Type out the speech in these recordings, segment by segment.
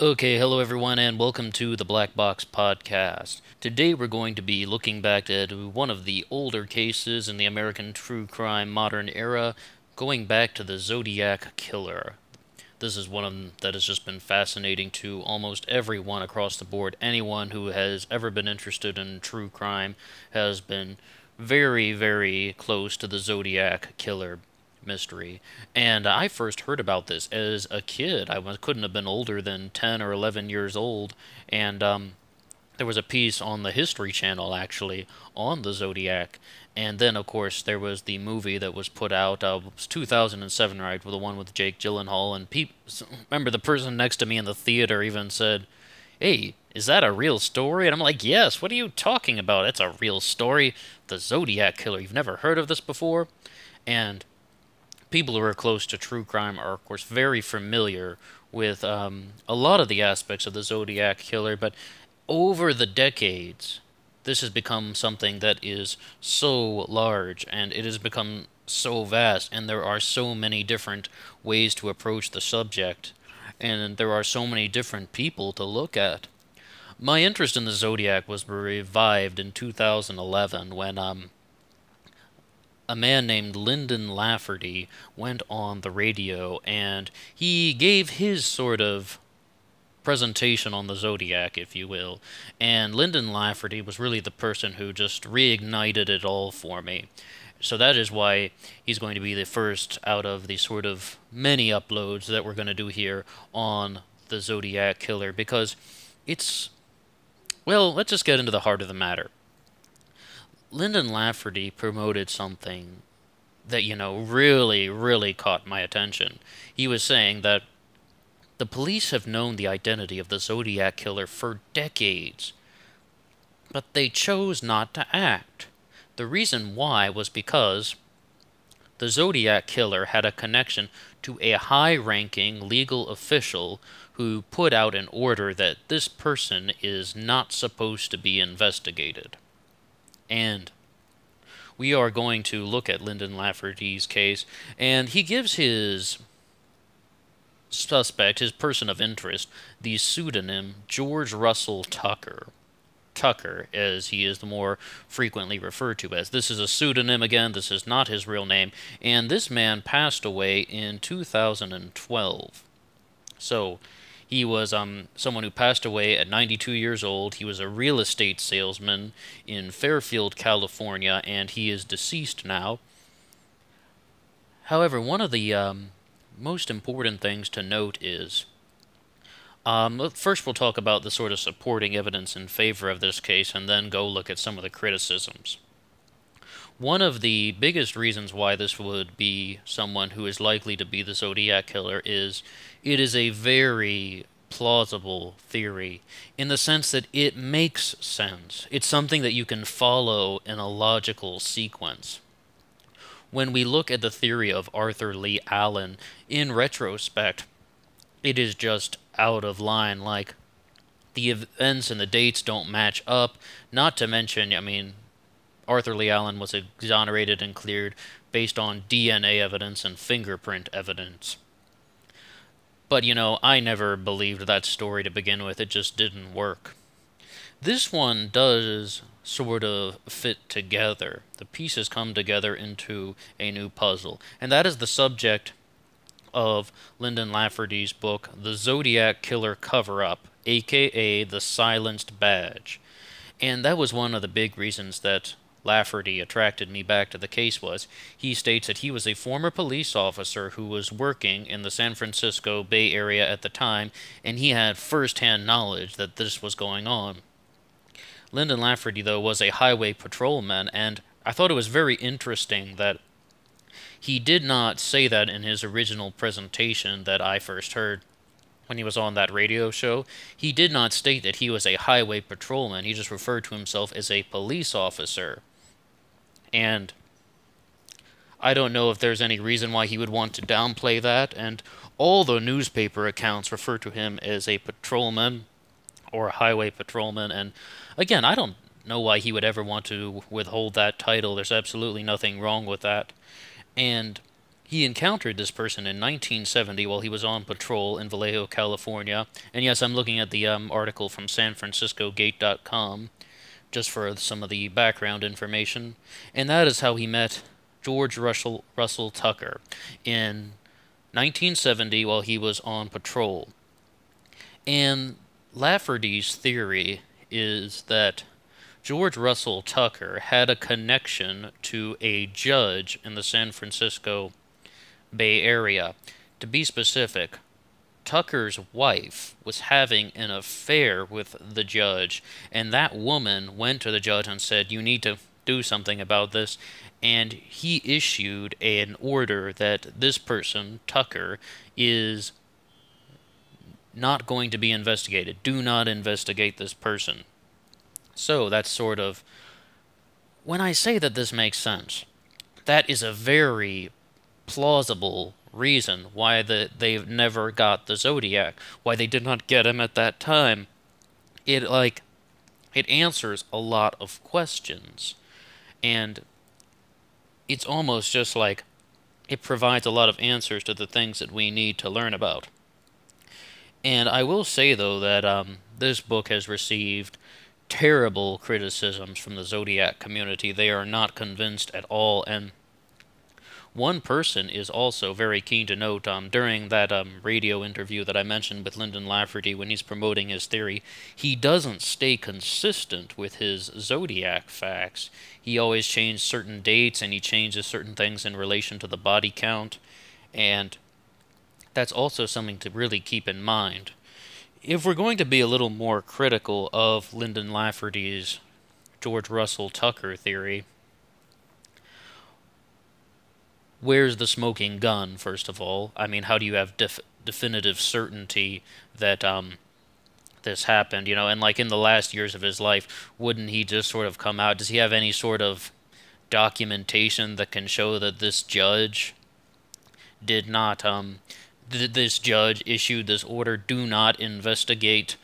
Okay, hello everyone, and welcome to the Black Box Podcast. Today we're going to be looking back at one of the older cases in the American true crime modern era, going back to the Zodiac Killer. This is one of them that has just been fascinating to almost everyone across the board. Anyone who has ever been interested in true crime has been very, very close to the Zodiac Killer mystery. And I first heard about this as a kid. Couldn't have been older than 10 or 11 years old. And there was a piece on the History Channel, actually, on the Zodiac. And then, of course, there was the movie that was put out. It was 2007, right? The one with Jake Gyllenhaal. And remember, the person next to me in the theater even said, "Hey, is that a real story?" And I'm like, "Yes, what are you talking about? It's a real story. The Zodiac Killer. You've never heard of this before?" And people who are close to true crime are, of course, very familiar with a lot of the aspects of the Zodiac Killer, but over the decades, this has become something that is so large and it has become so vast, and there are so many different ways to approach the subject, and there are so many different people to look at. My interest in the Zodiac was revived in 2011 when a man named Lyndon Lafferty went on the radio and he gave his sort of presentation on the Zodiac, if you will. And Lyndon Lafferty was really the person who just reignited it all for me. So that is why he's going to be the first out of the sort of many uploads that we're going to do here on the Zodiac Killer, because it's, well, let's just get into the heart of the matter. Lyndon Lafferty promoted something that, really, really caught my attention. He was saying that the police have known the identity of the Zodiac Killer for decades, but they chose not to act. The reason why was because the Zodiac Killer had a connection to a high-ranking legal official who put out an order that this person is not supposed to be investigated. And we are going to look at Lyndon Lafferty's case, and he gives his suspect, his person of interest, the pseudonym George Russell Tucker. Tucker, as he is the more frequently referred to as. This is a pseudonym again, this is not his real name, and this man passed away in 2012. So, he was someone who passed away at 92 years old. He was a real estate salesman in Fairfield, California, and he is deceased now. However, one of the most important things to note is, first we'll talk about the sort of supporting evidence in favor of this case, and then go look at some of the criticisms. One of the biggest reasons why this would be someone who is likely to be the Zodiac Killer is it is a very plausible theory in the sense that it makes sense. It's something that you can follow in a logical sequence. When we look at the theory of Arthur Lee Allen, in retrospect, it is just out of line. Like, the events and the dates don't match up, not to mention, Arthur Lee Allen was exonerated and cleared based on DNA evidence and fingerprint evidence. But, I never believed that story to begin with. It just didn't work. This one does sort of fit together. The pieces come together into a new puzzle. And that is the subject of Lyndon Lafferty's book, The Zodiac Killer Cover-Up, aka The Silenced Badge. And that was one of the big reasons that Lafferty attracted me back to the case. Was he states that he was a former police officer who was working in the San Francisco Bay Area at the time, and he had first-hand knowledge that this was going on. Lyndon Lafferty, though, was a highway patrolman, and I thought it was very interesting that he did not say that in his original presentation that I first heard when he was on that radio show. He did not state that he was a highway patrolman. He just referred to himself as a police officer. And I don't know if there's any reason why he would want to downplay that, and all the newspaper accounts refer to him as a patrolman or a highway patrolman, and again, I don't know why he would ever want to withhold that title. There's absolutely nothing wrong with that. And he encountered this person in 1970 while he was on patrol in Vallejo, California. And yes, I'm looking at the article from SanFranciscoGate.com just for some of the background information. And that is how he met George Russell Tucker in 1970 while he was on patrol. And Lafferty's theory is that George Russell Tucker had a connection to a judge in the San Francisco Bay Area. To be specific, Tucker's wife was having an affair with the judge, and that woman went to the judge and said, "You need to do something about this," and he issued an order that this person, Tucker, is not going to be investigated. Do not investigate this person. So that's sort of, when I say that this makes sense, that is a very plausible reason why they've never got the Zodiac, why they did not get him at that time. It answers a lot of questions, and it's almost just like it provides a lot of answers to the things that we need to learn about. And I will say, though, that this book has received terrible criticisms from the Zodiac community. They are not convinced at all, and one person is also very keen to note, during that radio interview that I mentioned with Lyndon Lafferty when he's promoting his theory, he doesn't stay consistent with his Zodiac facts. He always changes certain dates, and he changes certain things in relation to the body count, and that's also something to really keep in mind. If we're going to be a little more critical of Lyndon Lafferty's George Russell Tucker theory, where's the smoking gun, first of all? I mean, how do you have definitive certainty that this happened, you know? And like in the last years of his life, wouldn't he just sort of come out? Does he have any sort of documentation that can show that this judge did not, this judge issued this order, do not investigate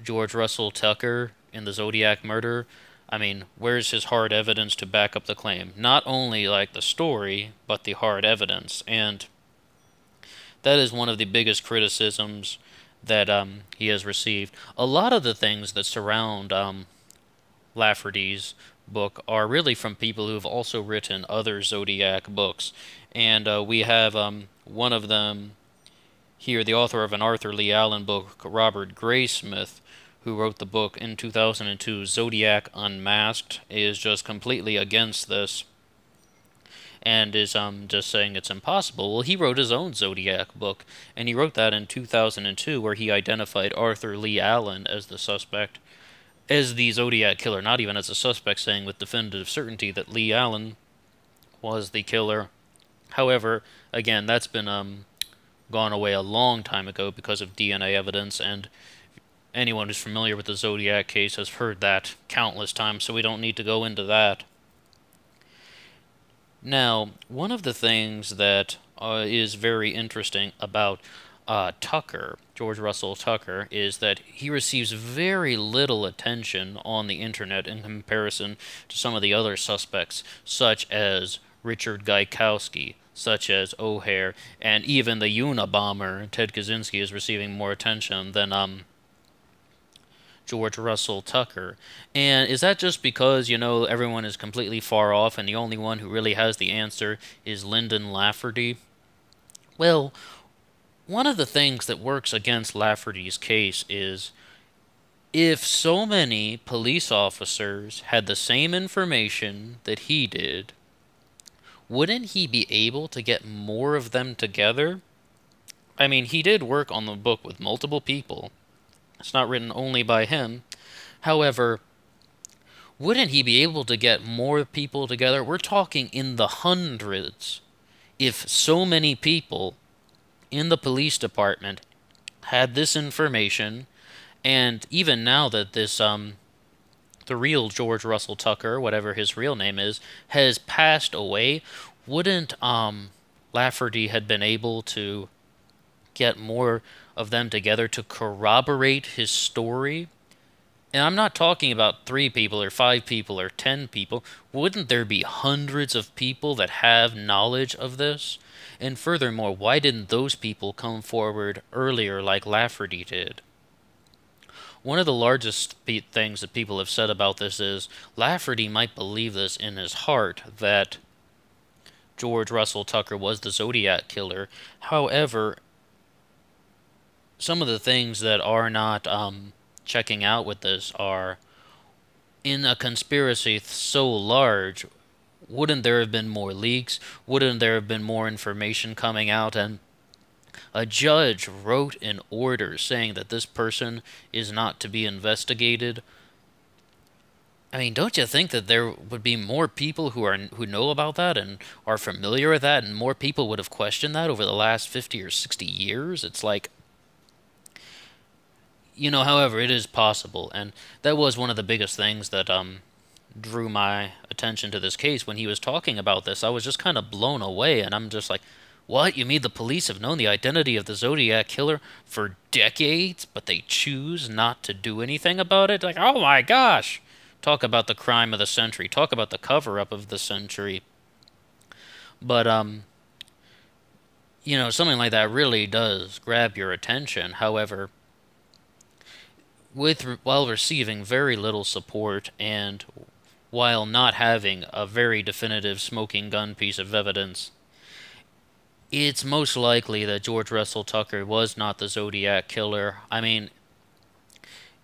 George Russell Tucker in the Zodiac murder? I mean, where's his hard evidence to back up the claim? Not only like the story, but the hard evidence. And that is one of the biggest criticisms that he has received. A lot of the things that surround Lafferty's book are really from people who have also written other Zodiac books. And we have one of them here, the author of an Arthur Lee Allen book, Robert Graysmith, who wrote the book in 2002, Zodiac Unmasked, is just completely against this and is just saying it's impossible. Well, he wrote his own Zodiac book, and he wrote that in 2002, where he identified Arthur Lee Allen as the suspect, as the Zodiac killer, not even as a suspect, saying with definitive certainty that Lee Allen was the killer. However, again, that's been gone away a long time ago because of DNA evidence, and anyone who's familiar with the Zodiac case has heard that countless times, so we don't need to go into that. Now, one of the things that is very interesting about Tucker, George Russell Tucker, is that he receives very little attention on the internet in comparison to some of the other suspects, such as Richard Gaikowski, such as O'Hare, and even the Unabomber, Ted Kaczynski, is receiving more attention than George Russell Tucker. And is that just because, you know, everyone is completely far off and the only one who really has the answer is Lyndon Lafferty? Well, one of the things that works against Lafferty's case is if so many police officers had the same information that he did, wouldn't he be able to get more of them together? I mean, he did work on the book with multiple people. It's not written only by him. However, wouldn't he be able to get more people together? We're talking in the hundreds. If so many people in the police department had this information, and even now that this, the real George Russell Tucker, whatever his real name is, has passed away, wouldn't Lafferty had been able to get more of them together to corroborate his story? And I'm not talking about 3 people or 5 people or 10 people. Wouldn't there be hundreds of people that have knowledge of this? And furthermore, why didn't those people come forward earlier like Lafferty did? One of the largest things that people have said about this is Lafferty might believe this in his heart, that George Russell Tucker was the Zodiac killer. However, some of the things that are not checking out with this are, in a conspiracy so large, wouldn't there have been more leaks? Wouldn't there have been more information coming out? And a judge wrote an order saying that this person is not to be investigated. I mean, don't you think that there would be more people who know about that and are familiar with that, and more people would have questioned that over the last 50 or 60 years? It's like, however, it is possible, and that was one of the biggest things that drew my attention to this case. When he was talking about this, I was just kind of blown away, and I'm just like, what? You mean the police have known the identity of the Zodiac killer for decades, but they choose not to do anything about it? Like, oh my gosh! Talk about the crime of the century. Talk about the cover-up of the century. But, something like that really does grab your attention. However, while receiving very little support and while not having a very definitive smoking gun piece of evidence, it's most likely that George Russell Tucker was not the Zodiac killer. I mean,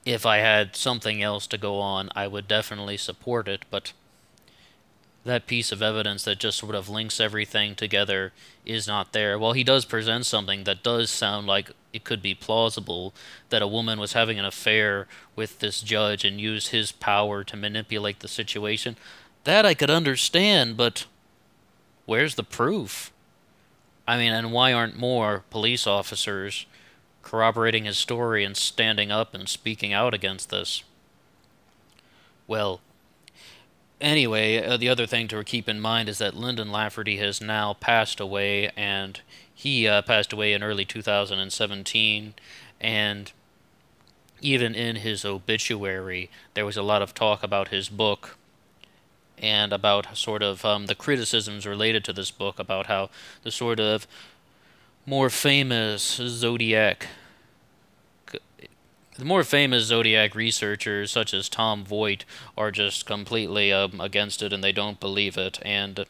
if I had something else to go on, I would definitely support it, but that piece of evidence that just sort of links everything together is not there. While he does present something that does sound like it could be plausible, that a woman was having an affair with this judge and used his power to manipulate the situation, that I could understand, but where's the proof? I mean, and why aren't more police officers corroborating his story and standing up and speaking out against this? Well, anyway, the other thing to keep in mind is that Lyndon Lafferty has now passed away, and he passed away in early 2017, and even in his obituary, there was a lot of talk about his book and about sort of the criticisms related to this book, about how the sort of more famous Zodiac researchers, such as Tom Voigt, are just completely against it and they don't believe it. And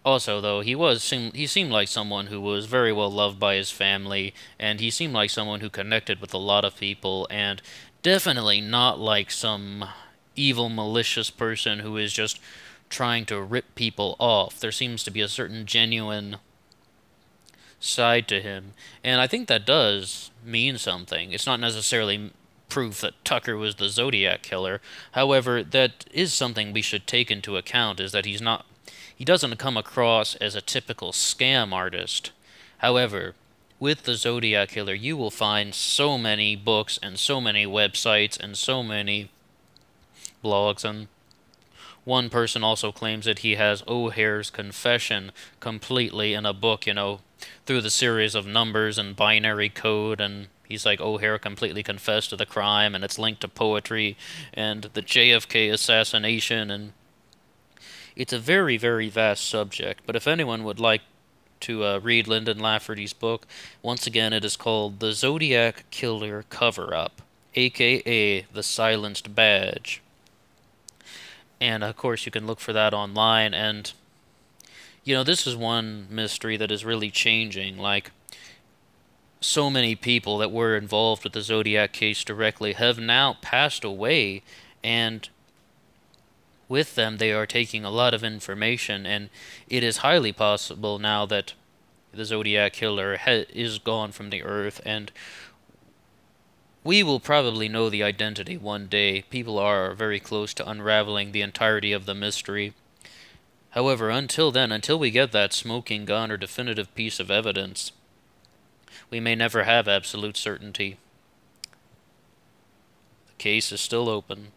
also, though, he seemed like someone who was very well loved by his family, and he seemed like someone who connected with a lot of people, and definitely not like some evil, malicious person who is just trying to rip people off. There seems to be a certain genuine side to him, and I think that does mean something. It's not necessarily proof that Tucker was the Zodiac killer. However, that is something we should take into account, is that he doesn't come across as a typical scam artist. However, with the Zodiac killer, you will find so many books and so many websites and so many blogs, and one person also claims that he has O'Hare's confession completely in a book, through the series of numbers and binary code, and he's like, O'Hare completely confessed to the crime, and it's linked to poetry and the JFK assassination, and it's a very, very vast subject. But if anyone would like to read Lyndon Lafferty's book, once again, it is called The Zodiac Killer Cover-Up, aka The Silenced Badge. And, of course, you can look for that online, and, this is one mystery that is really changing. Like, so many people that were involved with the Zodiac case directly have now passed away, and with them they are taking a lot of information, and it is highly possible now that the Zodiac killer is gone from the earth, and we will probably know the identity one day. People are very close to unraveling the entirety of the mystery. However, until then, until we get that smoking gun or definitive piece of evidence, we may never have absolute certainty. The case is still open.